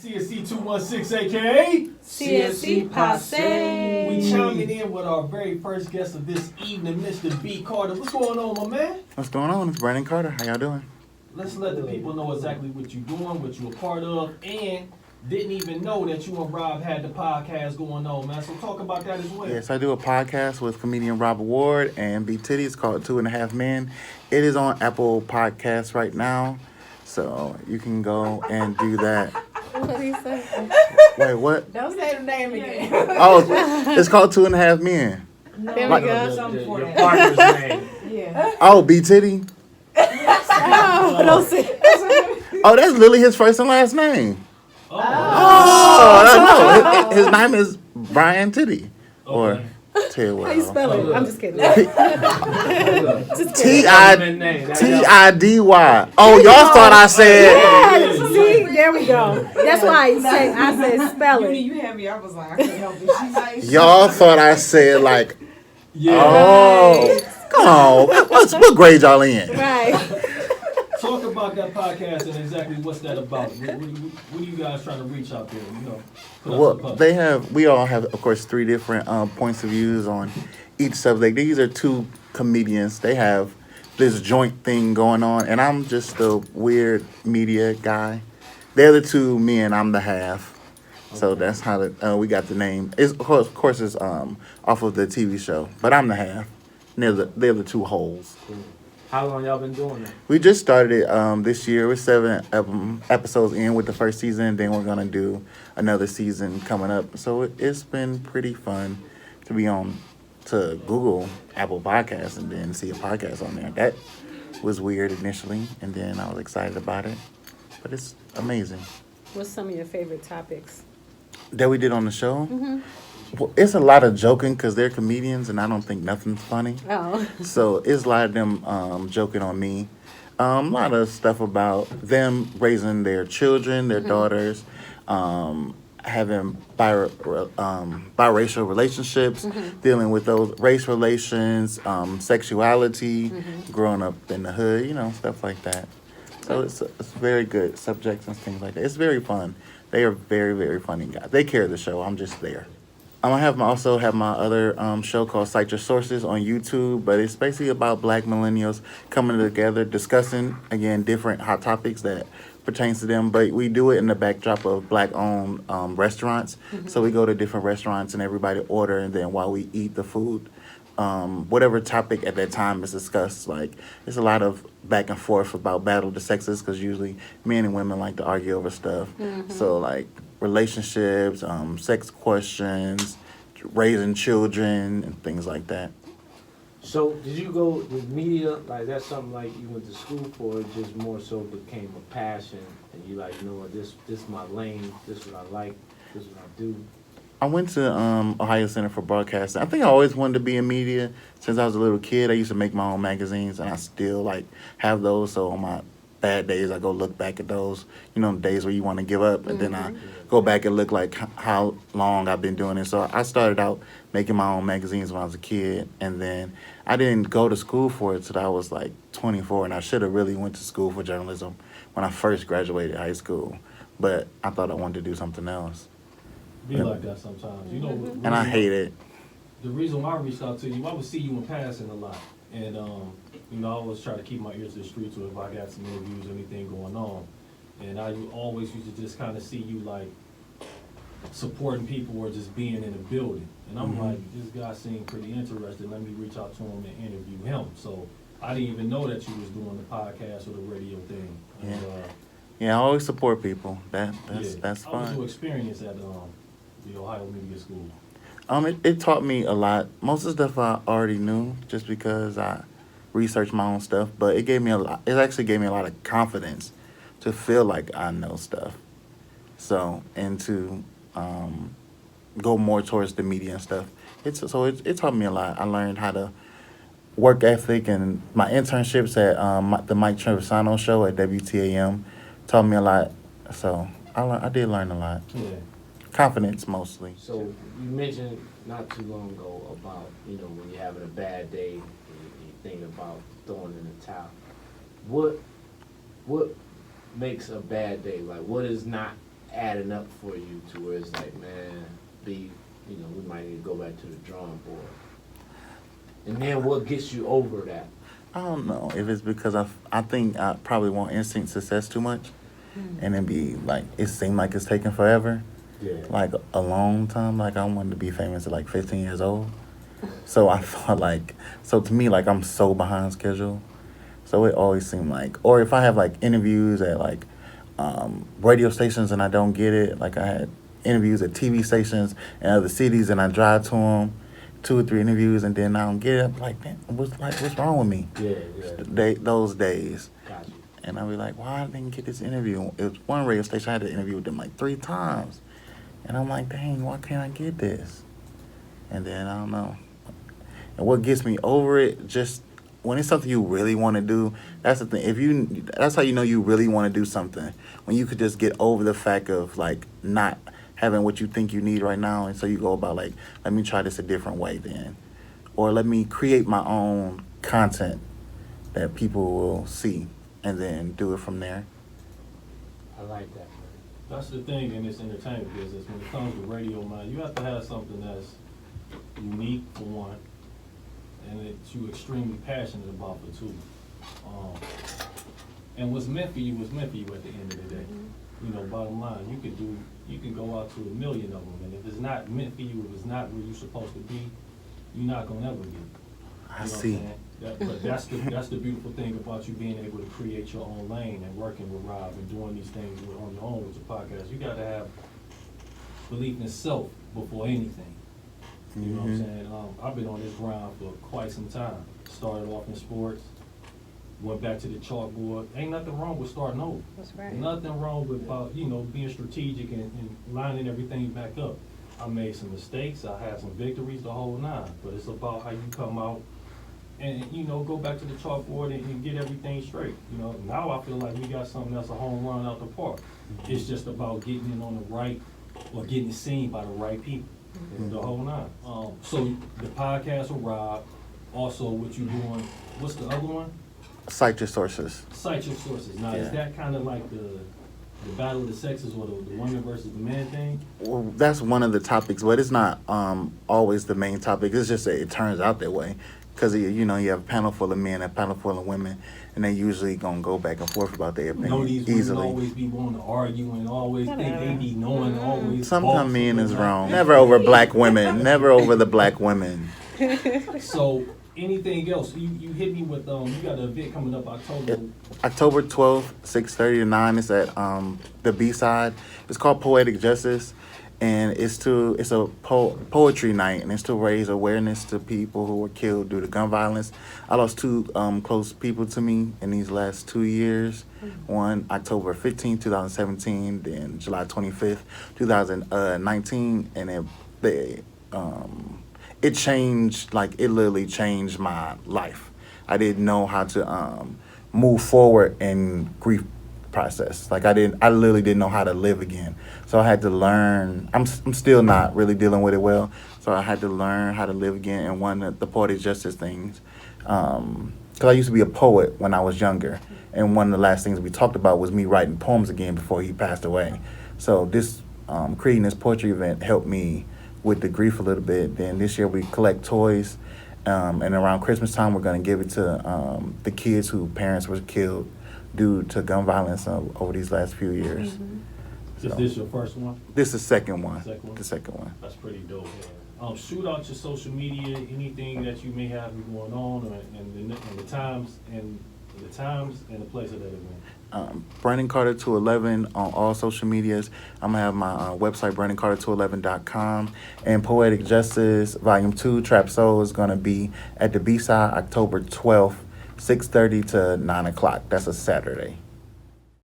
CSC 216, aka CSC Passe. We chiming in with our very first guest of this evening, Mr. B. Carter. What's going on, my man? What's going on? It's Brandon Carter. How y'all doing? Let's let the people know exactly what you're doing, what you're a part of, and didn't even know that you and Rob had the podcast going on, man. So talk about that as well. Yes, I do a podcast with comedian Rob Ward and B. Titty. It's called 2.5 Men. It is on Apple Podcasts right now, so you can go and do that. What did he say? Wait, what? Don't say the name again. Oh, it's called 2.5 Men. There Like- we go. Something for Your that. partner's name. Yeah. Oh, B. Titty? Oh, don't say. Oh, that's literally his first and last name. Oh, Oh, no. His name is Brian Titty. Or okay. Tidwell. How you spell it? I'm just kidding. T-I-D-Y. Oh, y'all thought I said... Yes, see, there we go. That's why I said spell it. You had me. I was like, I couldn't help it. She's like, Y'all thought I said like... Yeah. Oh, come on. What grade y'all in? Right. Talk about that podcast and exactly what's that about. What are you guys trying to reach out there? You know, put out Well, some puppets. we all have, of course, 3 different points of views on each subject. These are 2 comedians. They have this joint thing going on, and I'm just the weird media guy. They're the 2, me and I'm the half. So that's how we got the name. It's, of course, it's off of the TV show, but I'm the half. And they're the 2 wholes. How long y'all been doing that? We just started it this year. We're 7 episodes in with the first season. Then we're gonna do another season coming up. So it's been pretty fun to be on to Google Apple Podcasts and then see a podcast on there. That was weird initially, and then I was excited about it. But it's amazing. What's some of your favorite topics? That we did on the show. Well, it's a lot of joking because they're comedians, and I don't think nothing's funny. Oh. So it's a lot of them joking on me. A lot of stuff about them raising their children, their daughters, having biracial relationships, dealing with those race relations, sexuality, growing up in the hood, stuff like that. So it's very good subjects and things like that. It's very fun. They are very, very funny guys. They carry the show. I'm just there. Also have my other show called Cite Your Sources on YouTube, but it's basically about Black millennials coming together, discussing, again, different hot topics that pertains to them, but we do it in the backdrop of Black-owned restaurants. So we go to different restaurants and everybody order, and then while we eat the food, whatever topic at that time is discussed, like it's a lot of back and forth about battle of the sexes, because usually men and women like to argue over stuff. So like relationships, sex questions, raising children, and things like that. So did you go with media? Like that's something like you went to school for, or just more so became a passion, and you like, this is my lane, this is what I like, this is what I do. I went to Ohio Center for Broadcasting. I think I always wanted to be in media since I was a little kid. I used to make my own magazines, and I still have those. So on my bad days, I go look back at those, the days where you want to give up, and then I go back and look like how long I've been doing it. So I started out making my own magazines when I was a kid, and then I didn't go to school for it till I was like 24, and I should have really went to school for journalism when I first graduated high school, but I thought I wanted to do something else. Be like that sometimes. And I hate it. The reason why I reached out to you, I would see you in passing a lot. And, I always try to keep my ears to the streets, or if I got some interviews or anything going on. And I always used to just kind of see you, like, supporting people or just being in a building. And I'm like, this guy seemed pretty interested. Let me reach out to him and interview him. So I didn't even know that you was doing the podcast or the radio thing. Yeah. And, Yeah, I always support people. That's How was fun. your experience at the Ohio Media School? It taught me a lot. Most of the stuff I already knew just because I researched my own stuff, but it gave me a lot. It actually gave me a lot of confidence to feel like I know stuff. So, and to go more towards the media and stuff. It taught me a lot. I learned how to work ethic, and my internships at the Mike Trevisano show at WTAM taught me a lot. So I did learn a lot. Yeah. Confidence mostly. So you mentioned not too long ago about, when you're having a bad day, and you think about throwing in the towel. What makes a bad day? Like, what is not adding up for you to where it's like, man, we might need to go back to the drawing board? And then what gets you over that? I don't know if it's because I think I probably want instant success too much, and then be like, it seemed like it's taking forever, Yeah. like a long time. Like I wanted to be famous at like 15 years old, so I thought like, so to me like I'm so behind schedule, so it always seemed like, or if I have like interviews at like radio stations and I don't get it, like I had interviews at TV stations in other cities and I drive to them. 2 or 3 interviews and then I don't get it. I'm like, man, what's wrong with me? Yeah. Those days. Got you. And I'll be like, why I didn't get this interview? It was one radio station, I had to interview with them like 3 times. And I'm like, dang, why can't I get this? And then I don't know. And what gets me over it, just when it's something you really want to do, that's the thing. That's how you know you really want to do something. When you could just get over the fact of like not having what you think you need right now, and so you go about like, let me try this a different way then. Or let me create my own content that people will see and then do it from there. I like that, man. That's the thing in this entertainment business. When it comes to radio, man, you have to have something that's unique for one, and that you're extremely passionate about for two. And what's meant for you was meant for you at the end of the day. You know, bottom line, you can go out to 1 million of them, and if it's not meant for you, if it's not where you're supposed to be, you're not gonna ever be. I see. But that's the beautiful thing about you being able to create your own lane and working with Rob and doing these things on your own with your podcast. You got to have belief in self before anything. You know what I'm saying? I've been on this grind for quite some time. Started off in sports, went back to the chalkboard. Ain't nothing wrong with starting over. That's right. Nothing wrong with being strategic and lining everything back up. I made some mistakes. I had some victories, the whole 9. But it's about how you come out and go back to the chalkboard and get everything straight. Now I feel like we got something that's a home run out the park. It's just about getting it on the right, or getting it seen by the right people. The whole 9. So the podcast with Rob, also what you doing, what's the other one? Cite Your Sources. Cite Your Sources. Now, is that kind of like the battle of the sexes, or the women versus the men thing? Well, that's one of the topics, but it's not always the main topic. It's just that it turns out that way. Because, you have a panel full of men and a panel full of women, and they usually going to go back and forth about their opinion These easily. women always be wanting to argue and always think they be knowing always. Sometimes men is wrong. Never over black women. Never over the black women. So, anything else? You hit me with, you got an event coming up October 12th, 6:30 to 9. It's at the B-side. It's called Poetic Justice. And it's a poetry night, and it's to raise awareness to people who were killed due to gun violence. I lost 2 close people to me in these last 2 years. One October 15th, 2017, then July 25th, 2019, and it changed, like it literally changed my life. I didn't know how to move forward in grief process. Like I literally didn't know how to live again. So I had to learn. I'm still not really dealing with it well. So I had to learn how to live again. And one of the Poetic Justice things, because I used to be a poet when I was younger, and one of the last things we talked about was me writing poems again before he passed away. So this creating this poetry event helped me with the grief a little bit. Then this year we collect toys, and around Christmas time we're going to give it to the kids whose parents were killed due to gun violence over these last few years. Is this your first one? This is the second one. The second one? That's pretty dope. Shoot out your social media, anything that you may have going on, and the times and the place of that event. Brandon Carter 211 on all social medias. I'm gonna have my website BrandonCarter211.com, and Poetic Justice Volume 2 Trap Soul is gonna be at the B-side October 12th, 6:30 to 9 o'clock. That's a Saturday.